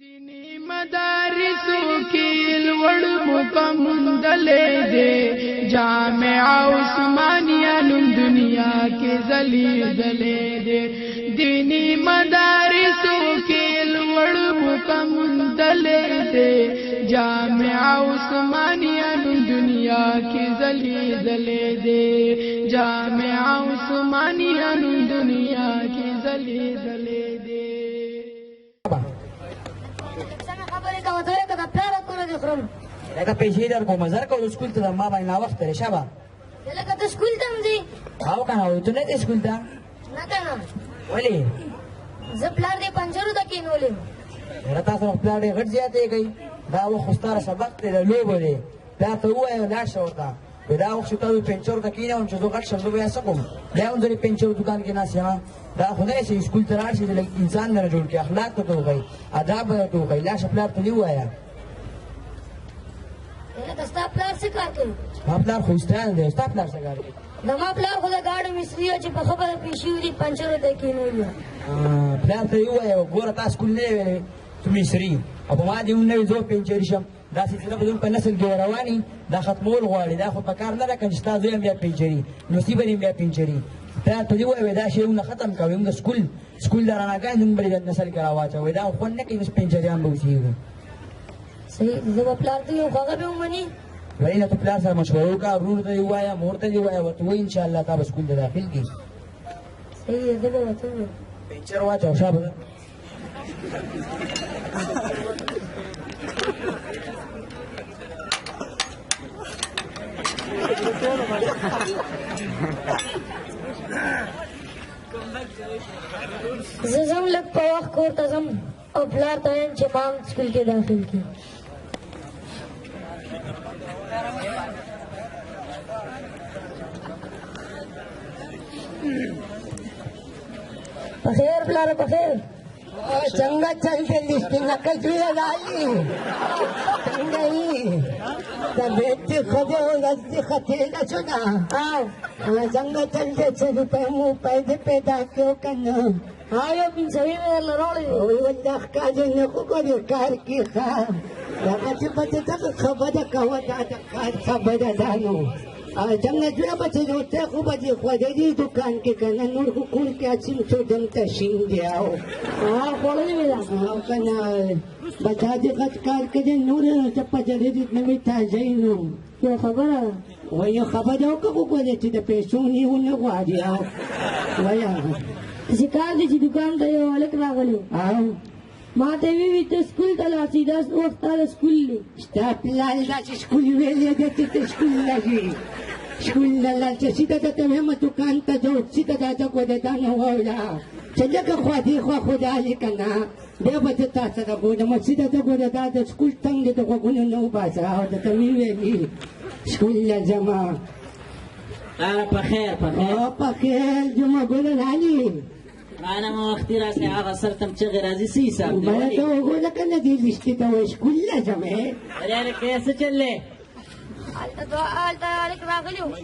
دینی مدارسو کې لوړ مقام موندلې دي جامع عثمانیه نوم دنیا کې ځلیدلې دي دینی مدارسو کې لوړ مقام موندلې دي جامع عثمانیه نوم دنیا کې ځلیدلې دي جامع عثمانیه نوم دنیا کې ځلیدلې دي لکه پیسې درکوم زر کوم سکول ته ما باندې ناوخت لري شابه لکه ته سکول ته ځې او کنه ته نه ځې سکول ته نه کنه ولې زه پلار دې پنجرو ته کېنولم یاره تاسو خو پلار ډېر غټ زیاتې کوي دا وخت خو ستاره سبق دی د لوبو دی پلار ته ووایه لاړ شه ورته دا وخت چې تا پنچرو ته کېنوم چې زه غټ شم زه به څه کوم بیا هم زه د پنچرو دوکان کې ناست یم دا خو نه چې سکول ته لاړ شي انسان نه جوړ کړي اخلاق ته وښایي اداب به ورته وښایي لاړ شه پلار ته دې ووایه لکه ستا پلار څه کار کوي ما پلار خو استاد دی ستا پلار څه کار کوي زما پلار خو د ګاډو مستري و چې په خبره پیسې ودي پنچرو ته کېنولي پلار ته یې ووایه ګوره تا سکول نه دی ویلی تو مصري او په ما دې هم نه وي زه پنچري شم دا سلسله به زموږ په نسل کې رواني دا ختمول غواړي دا خو په کار نه ده که چې ستا زوی هم بیا پنچري نصیب هم بیا پنچري پلار ته دې ووایه دا شیونه ختم کوي موږ د سکول د رڼاګانې زموږ به د نسل کې راواچوئ دا خوند نه کوي اوس پنچریان به اوسېږو صحیح زه به پلار ته یو خو هغه به ومني ولې نه ته پلار سره مشوره وکړه ورور ته دې ووایه مور ته دې ووایه ورته وایي انشاءالله تا به سکول ته داخل کړي صحیح زه به ورته ووایم پنچر واچوه شابه زه ځم لږ په وخت کور ته ځم او پلار ته وایم چې ما هم سکول کې داخل کړي بخیر پلار بخیر څنګه چلته لیسټ نقل کړی راځي څنګه یې طبیعت خو دې خطې نه شوه څنګه چلته چې په مو پیدا کېو کنه یو پنځوي مې درله راوړی وی والله ښکاري نه خو ګورې کار کې ښه هغه چې به دغه خبره کوه دا د کار خبره ده نو څنګه جوړه به چې نو ته خو به دې خوړلي دوکان کې که نه نور خو کور کې اچیم څو دلته شین دی او خوړلې مې ده او که نه بچا دې غټ کار کړی نور ته په جلې دې نوې تازه یې نو یو خبره وایي یو خبره وکړه خو ګورې چې د پیسو نیونه غواړي او وایه چې کار دی چې دوکان ته یو هلک راغلی او ما ته یې وویل ته سکول ته لاړ شې دا وخت تا د سکول دی ستا پلار داسې سکول ویلی دی چې ته سکول نه ځې سکول نه لاړ شه سیده درته وایم دوکان ته ځو سیده درته ګوره دا نه واوره چې لږه خوا دې خوا خو دا هلې که نه بیا به زه تا سره ګورم سیده ته ګوره دا د سکول تنګ دی د غوږونو نه وباسه او درته مې ویلي سکول نه ځمه په خیر په خیر په خیر جمعه ګله رالي انا ما وختي راسي هغه سرتم چغې راځي څه حساب دی ما ته وګوره که نه دې لیستې ته وایي سکول نه ځمې ریانې کیسه چلې هلته هلک راغلی و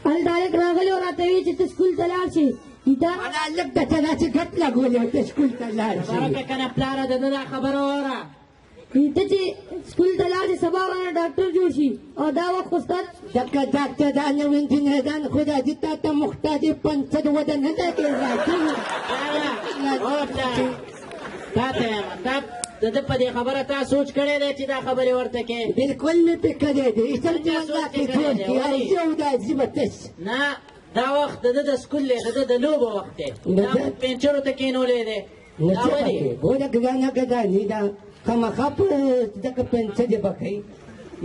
هلته هلک راغلی و راته ویل چې ته سکول ته لاړ شې دا انا هلک درته داسې ګټ لګولې او ته سکول ته لاړ شې برکه کنه پلاره د ده دا خبره واوره ته چې سکول ته لاړ شې سبا ورځ ډاکټر جوړ شي او دا وخت خو ستا دکه ډاکټر دا نو انجینران خو راځي تا ته محتاج پنسد وده نه لګي راځي تا ته یم د ده په دې خبره تا سوچ کړی دی چې دا خبرې ورته کې بالکل مې پې کړی دی ایسل چې الله کې جوړ کړي او یو راځي به تش نه دا وخت د ده د سکول دی د ده د لوبو وخت دی دا موږ پنچرو ته کېنولی دی نو دا څه ولې پکې ګوره ګرانه ګرانې ده خامخا په دغه پنسد یې به کوي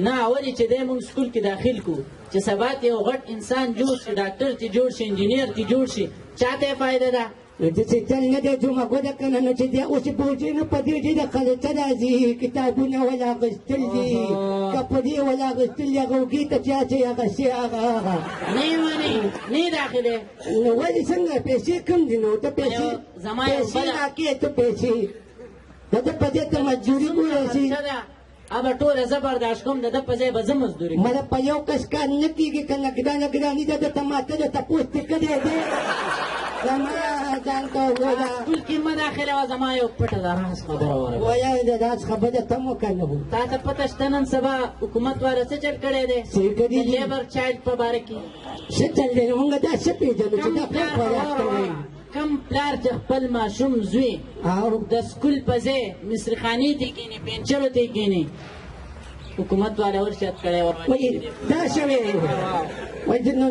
نه ولې چې دی موږ سکول کې داخل کړو چې سبا ته یو غټ انسان جوړ شي ډاکټر چې جوړ شي انجینیر چې جوړ شي چاته یې فایده ده نو داسې چل نه دی جمعه ګوره که نه نو چې دی اوس بوجۍ نه په دې چې د خلطه راځي کتابونه ولا اخیستل دي کپړې ولا اخیستل دي هغه اوږې ته چې اچوي هغه شي هغه نه یې منې نه یې داخلې نو ولې څنګه پیسې کم دي نو ته پیسې زما یو بله راکې ته پیسې د ده په دې ته مجبوري ګوره شي ابه ټوله زه برداشت کوم د ده په ځای به زه مزدوري کوم مله په یو کس کار نه کېږي که نګراني ده درته ماته ده تپوس دې کړی دی زما ځان ته ووایه سکول کې مه داخله وه زما یو پټه د راز خبره ورغله وایه د راز خبره ته مو که نه وو تا ته پته شته نن سبا حکومت والا څه چل کړی دی څه کړي د دي؟ لیبر چایلډ په باره کې ښه چل دی نو موږ دا ښه پېژنو چې دا پلار خوراک ته وایي کم پلار چې خپل ماشوم زوی او د سکول په ځای مصرخانې ته کښېني پینچرو ته کښېني حکومت والا ورشد کړی وایي دا شوی وایي نو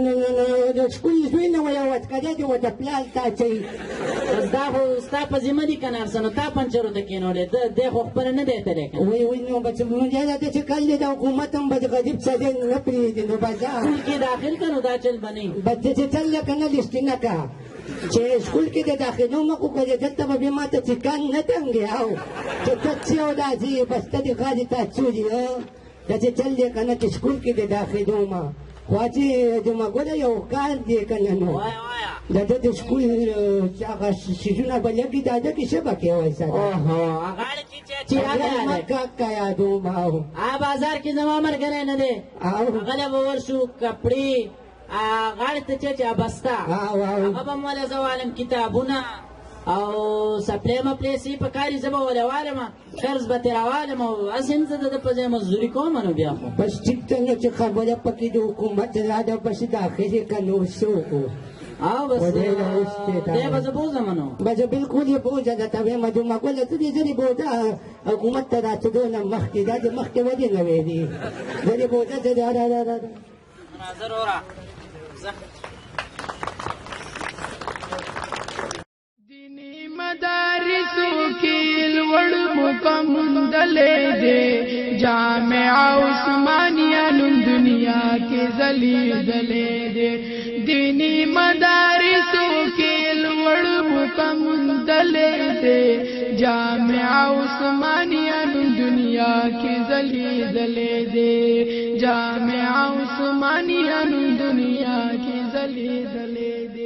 د سکول زوی نه وایه وتکړی دی ورته پلار تا اچوي دا خو ستا په ذمه دي که نه هر څه نو تا پنچرو ته کښېنولی دی خو خپله نه دی تلی که وایي نو به یاده ده چې کل دی د حکومت هم به د غریب سړی نه پرېږدي نو به دا سکول کې داخل که نو دا چل به نه وي بچه چې چل که نه لیستي نه که چې سکول کې د داخلو مه خو کړې دلته به بیا ما ته سیکان نه تنګې او چې تڅې او داسې بسته دې غاړې ته اچولي دا چې چل دی که نه چې سکول کې د داخلو ما خو چې زما ګوره یو کار دی که نه نو وایه وایه د ده د سکول چې هغه څیزونه به لګي دا ده کې څه به کې وایي سره اوهو غاړه چې هغه یاد دی کا یادوم او بازار کې زما ملګری نه دی او هغه به ورشو کپړې غاړې ته چې بسته او هغه به م وله زه والم کتابونه او سپلی مپلی سی په کاري زه به ولې والم قرض به ترې راوالم او هسې هم زه د ده په ځای مزدوري کوم نو بیا خو بس ټیک ته نو چې خبره پکې د حکومت را ده بس داخلې که نو څه وکړو او بس خدای له اوسته تا. دی به زه بوځم نو بس بالکل یې بوځه درته وایم دومره ګوله ته دې زه دې بوځه حکومت ته راتېدو نه مخکې دا دې مخکې ودې نه ویلي زه دې بوځه زه ناظر وره دینی مدارسو کې لوړ مقام موندلې دي جامع عثمانیه نوم دنیا کې ځلېدلې دي دینی مدارسو کې لوړ مقام موندلې دي جامع عثمانیه نوم دنیا کې ځلېدلې دي جامع عثمانیه نوم دنیا کې ځلېدلې دي